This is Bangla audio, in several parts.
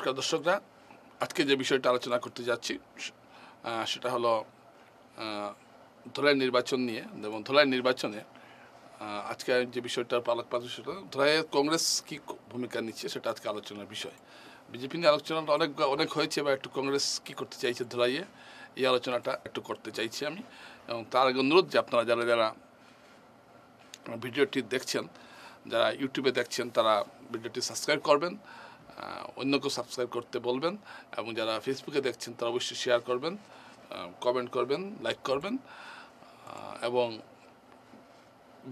নমস্কার দর্শকরা, আজকে যে বিষয়টা আলোচনা করতে যাচ্ছি সেটা হলো ধলাই নির্বাচন নিয়ে। এবং ধলাই নির্বাচনে আজকে যে বিষয়টা আলোকপাত, সেটা ধলাইয়ে কংগ্রেস কী ভূমিকা নিচ্ছে সেটা আজকে আলোচনার বিষয়। বিজেপি নিয়ে আলোচনাটা অনেক হয়েছে, বা একটু কংগ্রেস কী করতে চাইছে ধলাইয়ে, এই আলোচনাটা একটু করতে চাইছি আমি। এবং তার আগে অনুরোধ যে আপনারা যারা ভিডিওটি দেখছেন, যারা ইউটিউবে দেখছেন, তারা ভিডিওটি সাবস্ক্রাইব করবেন, অন্যকেও সাবস্ক্রাইব করতে বলবেন, এবং যারা ফেসবুকে দেখছেন তারা অবশ্যই শেয়ার করবেন, কমেন্ট করবেন, লাইক করবেন, এবং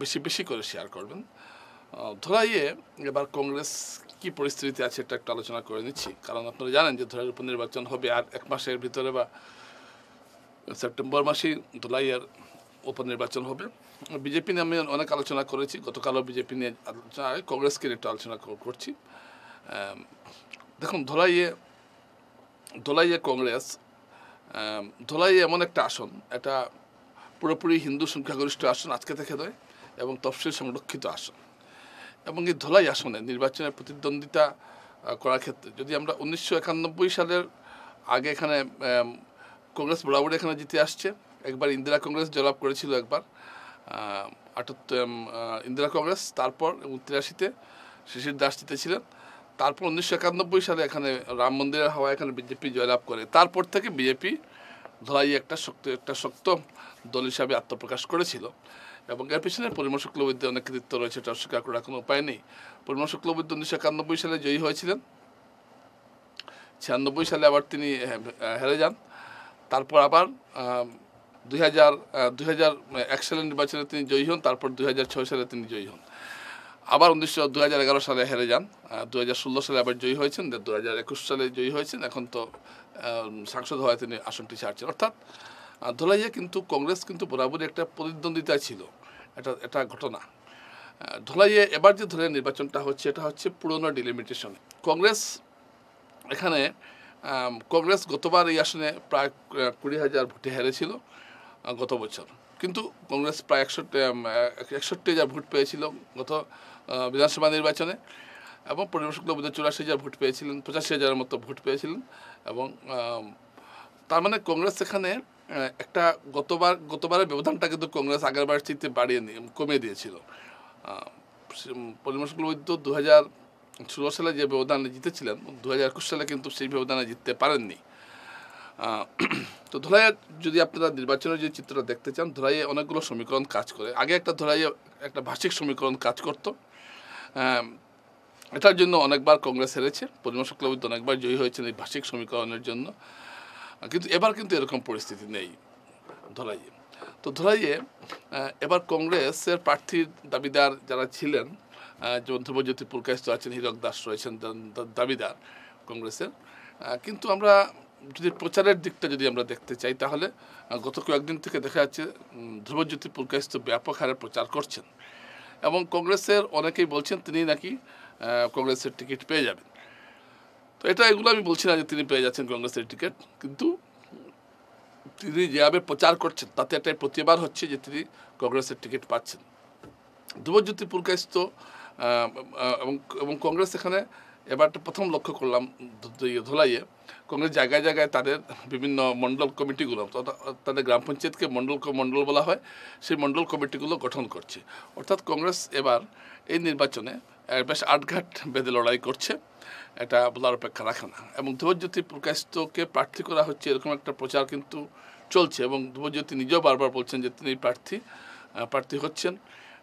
বেশি বেশি করে শেয়ার করবেন। ধলাইয়ে এবার কংগ্রেস কি পরিস্থিতিতে আছে এটা একটু আলোচনা করে নিচ্ছি। কারণ আপনারা জানেন যে ধলাইয়ের উপনির্বাচন হবে আর এক মাসের ভিতরে, বা সেপ্টেম্বর মাসেই ধলাইয়ের উপনির্বাচন হবে। বিজেপি নিয়ে আমি অনেক আলোচনা করেছি, গতকালও বিজেপি নিয়ে আলোচনা, কংগ্রেসকে নিয়ে একটু আলোচনা করছি। দেখুন, ধলাইয়ে কংগ্রেস, ধলাইয়ে এমন একটা আসন, এটা পুরোপুরি হিন্দু সংখ্যাগরিষ্ঠ আসন আজকে থেকে নয়, এবং তফসিল সংরক্ষিত আসন। এবং এই ধলাই আসনে নির্বাচনের প্রতিদ্বন্দ্বিতা করার ক্ষেত্রে যদি আমরা 1991 সালের আগে এখানে কংগ্রেস বরাবর এখানে জিতে আসছে। একবার ইন্দিরা কংগ্রেস জয়লাভ করেছিল, একবার 78 ইন্দিরা কংগ্রেস, তারপর 83-তে শিশির দাস জিতেছিলেন। তারপর 1991 সালে এখানে রাম মন্দিরের হাওয়া এখানে বিজেপি জয়লাভ করে। তারপর থেকে বিজেপি ধলাই একটা শক্ত দল হিসাবে আত্মপ্রকাশ করেছিল। এবং এর পিছনে পরিমল শুক্লবৈদ্যের অনেক কৃতিত্ব রয়েছে, এটা অস্বীকার করার কোনো উপায় নেই। পরিমল শুক্লবৈদ্য 1991 সালে জয়ী হয়েছিলেন, 96 সালে আবার তিনি হেরে যান। তারপর আবার 2001 সালের নির্বাচনে তিনি জয়ী হন, তারপর 2006 সালে তিনি জয়ী হন। আবার 2011 সালে হেরে যান, 2016 সালে আবার জয়ী হয়েছেন, 2021 সালে জয়ী হয়েছেন। এখন তো সাংসদ হওয়ায় তিনি আসনটি ছাড়ছেন। অর্থাৎ ধলাইয়ে কিন্তু কংগ্রেস কিন্তু বরাবরই একটা প্রতিদ্বন্দ্বিতা ছিল, এটা ঘটনা। ধলাইয়ে এবার যে ধলাইয়ে নির্বাচনটা হচ্ছে, এটা হচ্ছে পুরনো ডিলিমিটেশনে। কংগ্রেস গতবার এই আসনে প্রায় 20,000 ভোটে হেরেছিল গত বছর, কিন্তু কংগ্রেস প্রায় 61,000 ভোট পেয়েছিল গত বিধানসভা নির্বাচনে, এবং পরিমল শুক্লবৈদ্য 84,000 ভোট পেয়েছিলেন, 85,000-এর মতো ভোট পেয়েছিলেন। এবং তার মানে কংগ্রেস এখানে একটা গতবারের ব্যবধানটা কিন্তু কংগ্রেস আগেরবার চেয়ে কমিয়ে দিয়েছিল। পরিমল শুক্লবৈদ্য 2016 সালে যে ব্যবধানে জিতেছিলেন, 2021 সালে কিন্তু সেই ব্যবধানে জিততে পারেননি। তো ধলাইয়ে যদি আপনারা নির্বাচনের যে চিত্রটা দেখতে চান, ধলাইয়ে অনেকগুলো সমীকরণ কাজ করে। আগে ধলাইয়ে একটা ভাষিক সমীকরণ কাজ করত, এটার জন্য অনেকবার কংগ্রেস হেরেছে। পরিমল শুক্লবৈদ্য অনেকবার জয়ী হয়েছেন এই ভাষিক সমীকরণের জন্য, কিন্তু এবার কিন্তু এরকম পরিস্থিতি নেই ধলাইয়ে। তো ধলাইয়ে এবার কংগ্রেসের প্রার্থীর দাবিদার যারা ছিলেন, যেমন ধ্রুবজ্যোতি পুরকায়স্থ আছেন, হীরক দাস রয়েছেন দাবিদার কংগ্রেসের। কিন্তু আমরা যদি প্রচারের দিকটা যদি আমরা দেখতে চাই, তাহলে গত কয়েকদিন থেকে দেখা যাচ্ছে ধ্রুবজ্যোতি পুরকায়স্থ ব্যাপক হারে প্রচার করছেন, এবং কংগ্রেসের অনেকেই বলছেন তিনি নাকি কংগ্রেসের টিকিট পেয়ে যাবেন। তো এগুলো আমি বলছি না যে তিনি পেয়ে যাচ্ছেন কংগ্রেসের টিকিট, কিন্তু তিনি যেভাবে প্রচার করছেন তাতে এটাই প্রতিবার হচ্ছে যে তিনি কংগ্রেসের টিকিট পাচ্ছেন। ধ্রুবজ্যোতি পুরকায়স্থ এবং কংগ্রেস এখানে এবার প্রথম লক্ষ্য করলাম ধলাইয়ে কংগ্রেস জায়গায় জায়গায় তাদের বিভিন্ন মণ্ডল কমিটিগুলো, তাদের গ্রাম পঞ্চায়েতকে মণ্ডল বলা হয়, সেই মণ্ডল কমিটিগুলো গঠন করছে। অর্থাৎ কংগ্রেস এবার এই নির্বাচনে বেশ আটঘাট বেঁধে লড়াই করছে, এটা বলার অপেক্ষা রাখে না। এবং ধ্রুবজ্যোতি পুরকায়স্থকে প্রার্থী করা হচ্ছে এরকম একটা প্রচার কিন্তু চলছে, এবং ধ্রুবজ্যোতি নিজেও বারবার বলছেন যে তিনি প্রার্থী হচ্ছেন,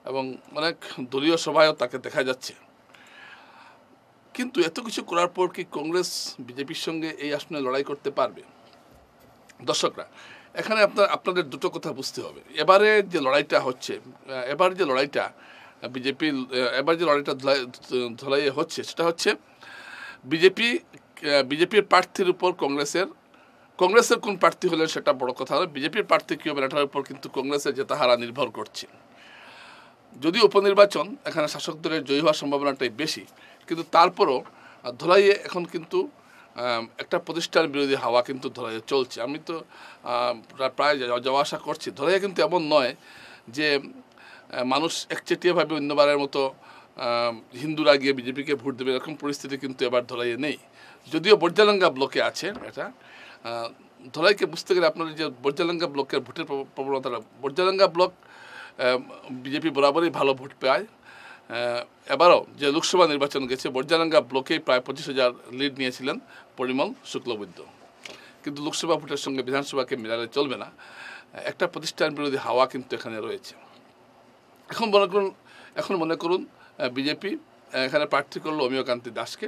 এবং অনেক দলীয় সভায়ও তাকে দেখা যাচ্ছে। কিন্তু এত কিছু করার পর কি কংগ্রেস বিজেপির সঙ্গে এই আসনে লড়াই করতে পারবে? দর্শকরা, এখানে আপনাদের দুটো কথা বুঝতে হবে। এবারে যে লড়াইটা হচ্ছে, এবার যে লড়াইটা ধলাইয়ে হচ্ছে, সেটা হচ্ছে বিজেপির প্রার্থীর উপর কংগ্রেসের কোন প্রার্থী হলেন সেটা বড় কথা নয়, বিজেপির প্রার্থী কী হবে এটার উপর কিন্তু কংগ্রেসের জেতাহারা নির্ভর করছে। যদিও উপনির্বাচন এখানে শাসক দলের জয়ী হওয়ার সম্ভাবনাটাই বেশি, কিন্তু তারপরও ধলাইয়ে এখন কিন্তু একটা প্রতিষ্ঠান বিরোধী হাওয়া কিন্তু ধলাইয়ে চলছে। আমি তো প্রায় যাওয়া আসা করছি, ধলাইয়ে কিন্তু এমন নয় যে মানুষ একচেটিয়াভাবে অন্যবারের মতো হিন্দুরা গিয়ে বিজেপিকে ভোট দেবে, এরকম পরিস্থিতি কিন্তু এবার ধলাইয়ে নেই। যদিও বর্জালাঙ্গা ব্লকে আছে এটা, ধলাইকে বুঝতে গেলে আপনার যে বর্জালাঙ্গা ব্লকের ভোটের প্রবণতাটা, বর্জালাঙ্গা ব্লক বিজেপি বরাবরই ভালো ভোট পায়। এবারও যে লোকসভা নির্বাচন গেছে বর্জালাঙ্গা ব্লকেই প্রায় 25,000 লিড নিয়েছিলেন পরিমল শুক্লবৈদ্য, কিন্তু লোকসভা ভোটের সঙ্গে বিধানসভাকে মেলালে চলবে না, একটা প্রতিষ্ঠান বিরোধী হাওয়া কিন্তু এখানে রয়েছে। এখন মনে করুন বিজেপি এখানে প্রার্থী করলো অমিয়কান্তি দাসকে,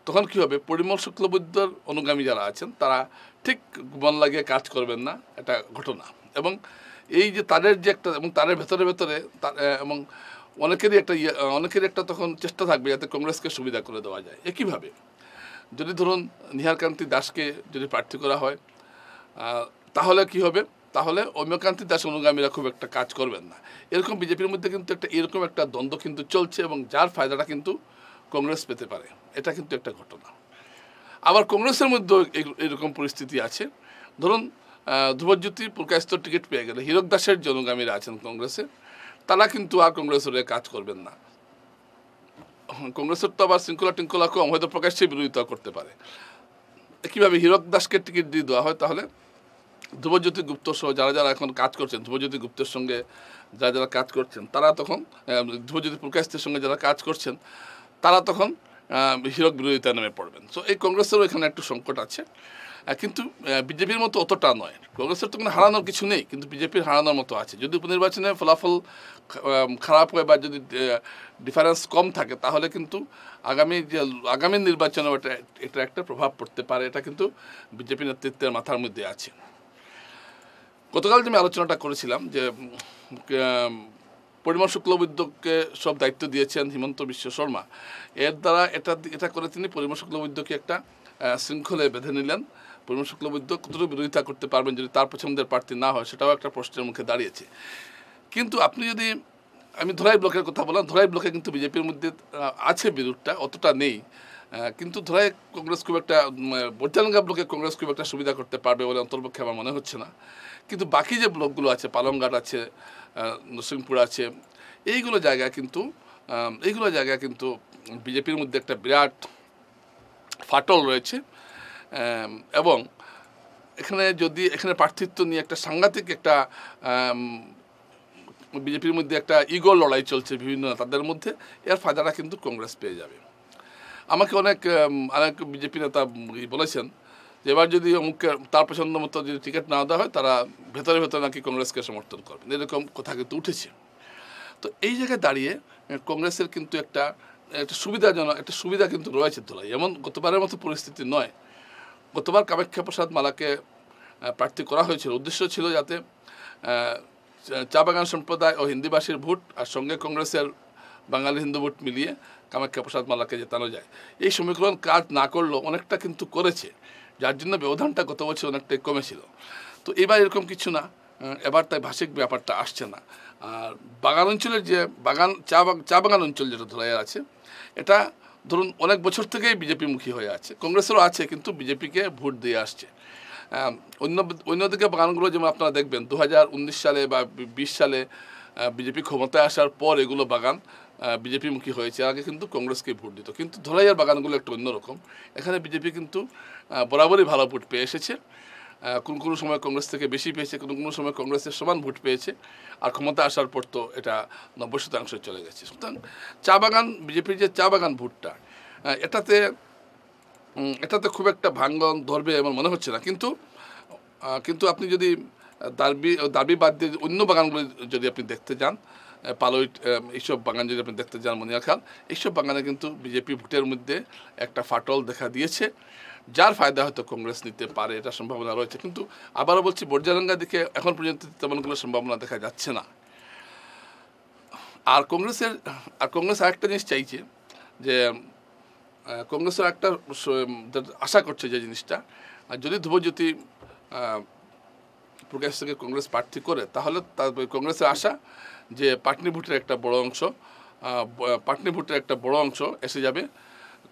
তখন কি হবে, পরিমল শুক্লবৈদ্যর অনুগামী যারা আছেন তারা ঠিক মন লাগিয়ে কাজ করবেন না, এটা ঘটনা। এবং এই যে তাদের যে একটা, এবং তাদের ভেতরে ভেতরে এবং অনেকেরই একটা তখন চেষ্টা থাকবে যাতে কংগ্রেসকে সুবিধা করে দেওয়া যায়। একইভাবে যদি ধরুন নিহারকান্তি দাসকে যদি প্রার্থী করা হয়, তাহলে কি হবে, তাহলে অমিয়কান্তি দাস অনুগামীরা খুব একটা কাজ করবেন না। এরকম বিজেপির মধ্যে কিন্তু এরকম একটা দ্বন্দ্ব কিন্তু চলছে, এবং যার ফায়দাটা কিন্তু কংগ্রেস পেতে পারে, এটা কিন্তু একটা ঘটনা। আবার কংগ্রেসের মধ্যেও এরকম পরিস্থিতি আছে। ধরুন ধ্রুবজ্যোতি পুরকায়স্থ টিকিট পেয়ে গেলে হীরক দাসের যে অনুগামীরা আছেন কংগ্রেসে, তারা কিন্তু আর কংগ্রেসের কাজ করবেন না। কংগ্রেসের তো আবার শৃঙ্খলা টিঙ্খলা কম, হয়তো প্রকাশ্যে বিরোধিতা করতে পারে। কীভাবে হীরক দাসকে টিকিট দিয়ে দেওয়া হয়, তাহলে ধ্রুবজ্যোতি গুপ্ত সহ যারা যারা এখন কাজ করছেন, ধ্রুবজ্যোতি গুপ্তের সঙ্গে যারা যারা কাজ করছেন তারা তখন, ধ্রুবজ্যোতি পুরকায়স্থের সঙ্গে যারা কাজ করছেন তারা তখন হীরক বিরোধিতা নেমে পড়বেন। সো এই কংগ্রেসেরও এখানে একটু সংকট আছে, কিন্তু বিজেপির মতো অতটা নয়। কংগ্রেসের তো কোনো হারানোর কিছু নেই, কিন্তু বিজেপির হারানোর মতো আছে। যদি উপনির্বাচনে ফলাফল খারাপ হয় বা যদি ডিফারেন্স কম থাকে, তাহলে কিন্তু আগামী নির্বাচনে এটা একটা প্রভাব পড়তে পারে, এটা কিন্তু বিজেপি নেতৃত্বের মাথার মধ্যে আছে। গতকাল যে আমি আলোচনাটা করেছিলাম যে পরিমল শুক্লবৈদ্যকে সব দায়িত্ব দিয়েছেন হিমন্ত বিশ্ব শর্মা, এর দ্বারা এটা করে তিনি পরিমল শুক্লবৈদ্যকে একটা শৃঙ্খলে বেঁধে নিলেন। পরিমল শুক্লবৈদ্য কতটুকু বিরোধিতা করতে পারবেন যদি তার পছন্দের প্রার্থী না হয়, সেটাও একটা প্রশ্নের মুখে দাঁড়িয়েছে। কিন্তু আপনি যদি, আমি ধলাই ব্লকের কথা বললাম, ধলাই ব্লকে কিন্তু বিজেপির মধ্যে আছে বিরোধটা, অতটা নেই। কিন্তু ধলাই কংগ্রেস খুব একটা, বর্জালাঙ্গা ব্লকে কংগ্রেস খুব একটা সুবিধা করতে পারবে বলে অন্তর্পক্ষে আমার মনে হচ্ছে না। কিন্তু বাকি যে ব্লকগুলো আছে, পালংঘাট আছে, নরসিংপুর আছে, এইগুলো জায়গায় কিন্তু বিজেপির মধ্যে একটা বিরাট ফাটল রয়েছে। এবং এখানে প্রার্থিত্ব নিয়ে একটা সাংঘাতিক একটা বিজেপির মধ্যে একটা ইগোর লড়াই চলছে বিভিন্ন নেতাদের মধ্যে, এর ফায়দাটা কিন্তু কংগ্রেস পেয়ে যাবে। আমাকে অনেক বিজেপি নেতা বলেছেন যে এবার যদি তার পছন্দ মতো যদি টিকিট না দেওয়া হয়, তারা ভেতরে ভেতরে নাকি কংগ্রেসকে সমর্থন করবেন, এরকম কথা কিন্তু উঠেছে। তো এই জায়গায় দাঁড়িয়ে কংগ্রেসের কিন্তু একটা সুবিধা কিন্তু রয়েছে ধলাই, এমন গতবারের মতো পরিস্থিতি নয়। গতবার কামাখ্যা প্রসাদ মালাকে প্রার্থী করা হয়েছিল, উদ্দেশ্য ছিল যাতে চা বাগান সম্প্রদায় ও হিন্দিভাষীর ভোট আর সঙ্গে কংগ্রেসের বাঙালি হিন্দু ভোট মিলিয়ে কামাখ্যা প্রসাদ মালাকে জেতানো যায়। এই সমীকরণ কাজ না করলেও অনেকটা কিন্তু করেছে, যার জন্য ব্যবধানটা গত বছর অনেকটাই কমেছিল। তো এবার এরকম কিছু না, এবার তাই ভাষিক ব্যাপারটা আসছে না। আর বাগান অঞ্চলের যে চা বাগান অঞ্চল যেটা ধরাই আছে, এটা ধরুন অনেক বছর থেকেই বিজেপিমুখী হয়ে আছে, কংগ্রেসেরও আছে, কিন্তু বিজেপিকে ভোট দিয়ে আসছে। অন্যদিকে বাগানগুলো যেমন আপনারা দেখবেন 2019 সালে বা 20 সালে বিজেপি ক্ষমতায় আসার পর এগুলো বাগান বিজেপিমুখী হয়েছে, আগে কিন্তু কংগ্রেসকে ভোট দিত। কিন্তু ধলাইয়ের বাগানগুলো একটু অন্যরকম, এখানে বিজেপি কিন্তু বরাবরই ভালো ভোট পেয়ে এসেছে। কোনো সময় কংগ্রেস থেকে বেশি পেয়েছে, কোনো সময় কংগ্রেসের সমান ভোট পেয়েছে, আর ক্ষমতা আসার পর তো এটা 90% চলে গেছে। সুতরাং বিজেপির যে চা বাগান ভোটটা, এটাতে খুব একটা ভাঙন ধরবে এমন মনে হচ্ছে না। কিন্তু আপনি যদি দাবি বাদ দিয়ে অন্য বাগানগুলো যদি আপনি দেখতে যান, পালই এইসব বাগান যদি আপনি দেখতে যান, মনিয়াখাল, এইসব বাগানে কিন্তু বিজেপি ভোটের মধ্যে একটা ফাটল দেখা দিয়েছে, যার ফায়দা হয়তো কংগ্রেস নিতে পারে, এটা সম্ভাবনা রয়েছে। কিন্তু আবারও বলছি, বর্জালাঙ্গা দিকে এখন পর্যন্ত তেমন কোনো সম্ভাবনা দেখা যাচ্ছে না। আর কংগ্রেস আরেকটা জিনিস চাইছে, যে কংগ্রেসের একটা আশা করছে যে জিনিসটা, যদি ধ্রুবজ্যোতি প্রকাশ থেকে কংগ্রেস প্রার্থী করে, তাহলে কংগ্রেসের আশা যে পাটনি ভোটের একটা বড় অংশ এসে যাবে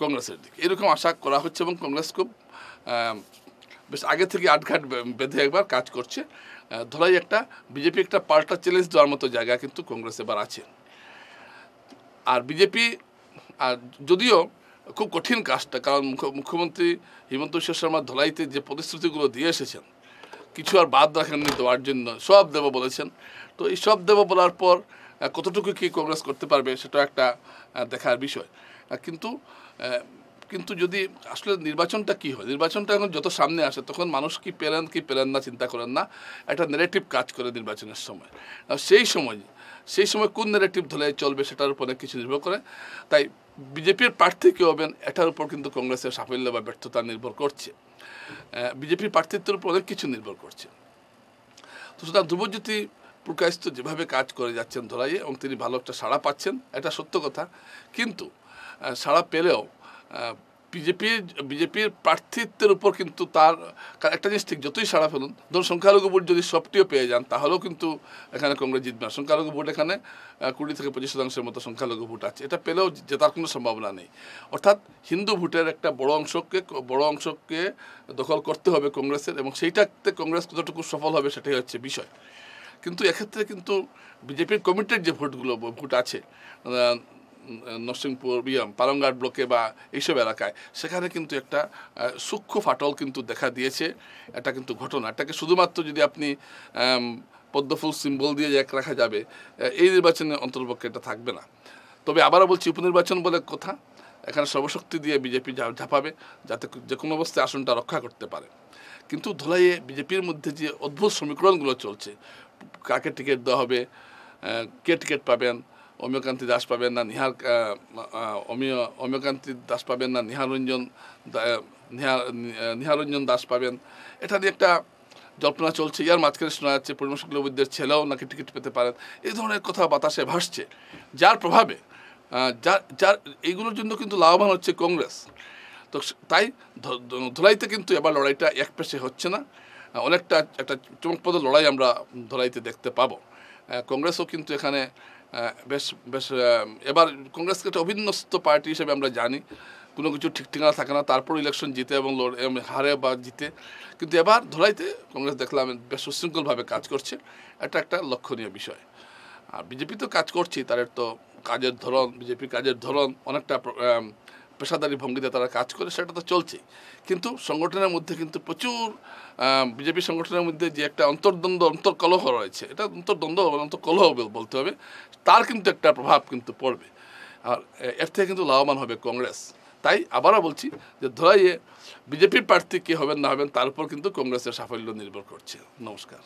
কংগ্রেসের দিকে, এরকম আশা করা হচ্ছে। এবং কংগ্রেস খুব বেশ আগে থেকে আটঘাট বেঁধে একবার কাজ করছে। ধরাই বিজেপি একটা পাল্টা চ্যালেঞ্জ দেওয়ার মতো জায়গা কিন্তু কংগ্রেস এবার আছে। আর যদিও খুব কঠিন কাজটা, কারণ মুখ্যমন্ত্রী হিমন্ত বিশ্ব শর্মা ধলাইতে যে প্রতিশ্রুতিগুলো দিয়ে এসেছেন কিছু আর বাদ রাখেননি দেওয়ার জন্য, সব দেব বলেছেন। তো এই সব দেব বলার পর কতটুকু কি কংগ্রেস করতে পারবে সেটা একটা দেখার বিষয়। কিন্তু কিন্তু যদি আসলে নির্বাচনটা কি হয়, নির্বাচনটা এখন যত সামনে আসে তখন মানুষ কি পেলেন না চিন্তা করেন না, একটা নেগেটিভ কাজ করে নির্বাচনের সময়। সেই সময় কোন নেগেটিভ ধরে চলবে সেটার উপর অনেক কিছু নির্ভর করে। তাই বিজেপির প্রার্থী কে হবেন এটার উপর কিন্তু কংগ্রেসের সাফল্য বা ব্যর্থতা নির্ভর করছে, বিজেপির প্রার্থিত্বের উপর অনেক কিছু নির্ভর করছে। তো সুতরাং ধ্রুবজ্যোতি প্রকাশিত যেভাবে কাজ করে যাচ্ছেন ধরাইয়ে, এবং তিনি ভালো একটা সাড়া পাচ্ছেন, এটা সত্য কথা। কিন্তু সাড়া পেলেও বিজেপির প্রার্থিত্বের উপর কিন্তু তার একটা জিনিস ঠিক, যতই সাড়া ফেলুন, ধরুন সংখ্যালঘু ভোট যদি সবটিও পেয়ে যান তাহলেও কিন্তু এখানে কংগ্রেস জিতবে না। সংখ্যালঘু ভোট এখানে 20 থেকে 25% মতো সংখ্যালঘু ভোট আছে, এটা পেলেও জেতার কোনো সম্ভাবনা নেই। অর্থাৎ হিন্দু ভোটের একটা বড় অংশকে দখল করতে হবে কংগ্রেসের, এবং সেইটাতে কংগ্রেস কতটুকু সফল হবে সেটাই হচ্ছে বিষয়। কিন্তু এক্ষেত্রে কিন্তু বিজেপির কমিটেড যে ভোট আছে নরসিংপুর পালংঘাট ব্লকে বা এইসব এলাকায়, সেখানে কিন্তু একটা সূক্ষ্ম ফাটল কিন্তু দেখা দিয়েছে। এটা কিন্তু ঘটনা, এটাকে শুধুমাত্র যদি আপনি পদ্মফুল সিম্বল দিয়ে এক রাখা যাবে, এই নির্বাচনে অন্তর্পক্ষে এটা থাকবে না। তবে আবারও বলছি, উপনির্বাচন বলে কথা, এখানে সর্বশক্তি দিয়ে বিজেপি ঝাঁপাবে যাতে যে কোনো অবস্থায় আসনটা রক্ষা করতে পারে। কিন্তু ধলাইয়ে বিজেপির মধ্যে যে অদ্ভুত সমীকরণগুলো চলছে, কাকে টিকিট দেওয়া হবে, কে টিকিট পাবেন, অমিয়কান্তি দাস পাবেন না অমিয়কান্তি দাস পাবেন না নিহারঞ্জন দাস পাবেন, এটা নিয়ে একটা জল্পনা চলছে। ইয়ার মাঝখানে শোনা যাচ্ছে পরিমল শুক্লবৈদ্যের ছেলেও নাকি টিকিট পেতে পারেন। এই ধরনের কথা বাতাসে ভাসছে, যার প্রভাবে যার এইগুলোর জন্য কিন্তু লাভবান হচ্ছে কংগ্রেস। তো তাই ধলাইতে কিন্তু এবার লড়াইটা এক পেশে হচ্ছে না, অনেকটা একটা চমকপ্রদ লড়াই আমরা ধলাইতে দেখতে পাবো। কংগ্রেসও কিন্তু এখানে বেশ বেশ এবার কংগ্রেসকে একটা অভিন্যস্ত পার্টি হিসেবে আমরা জানি, কোনো কিছু ঠিক ঠিকানা থাকে না, তারপর ইলেকশন জিতে এবং হারে বা জিতে। কিন্তু এবার ধলাইতে কংগ্রেস দেখলাম বেশ সুশৃঙ্খলভাবে কাজ করছে, এটা একটা লক্ষণীয় বিষয়। আর বিজেপি তো কাজ করছেই, তাদের তো কাজের ধরন, বিজেপির কাজের ধরন অনেকটা পেশাদারি ভঙ্গিতে তারা কাজ করে, সেটা তো চলছেই। কিন্তু সংগঠনের মধ্যে কিন্তু প্রচুর বিজেপি সংগঠনের মধ্যে যে একটা অন্তর্কলহ রয়েছে, এটা অন্তর্কলহ বলতে হবে, তার কিন্তু একটা প্রভাব কিন্তু পড়বে, আর এর থেকে কিন্তু লাভবান হবে কংগ্রেস। তাই আবারও বলছি যে ধরাইয়ে বিজেপির প্রার্থী কে হবেন না হবেন তার উপর কিন্তু কংগ্রেসের সাফল্য নির্ভর করছে। নমস্কার।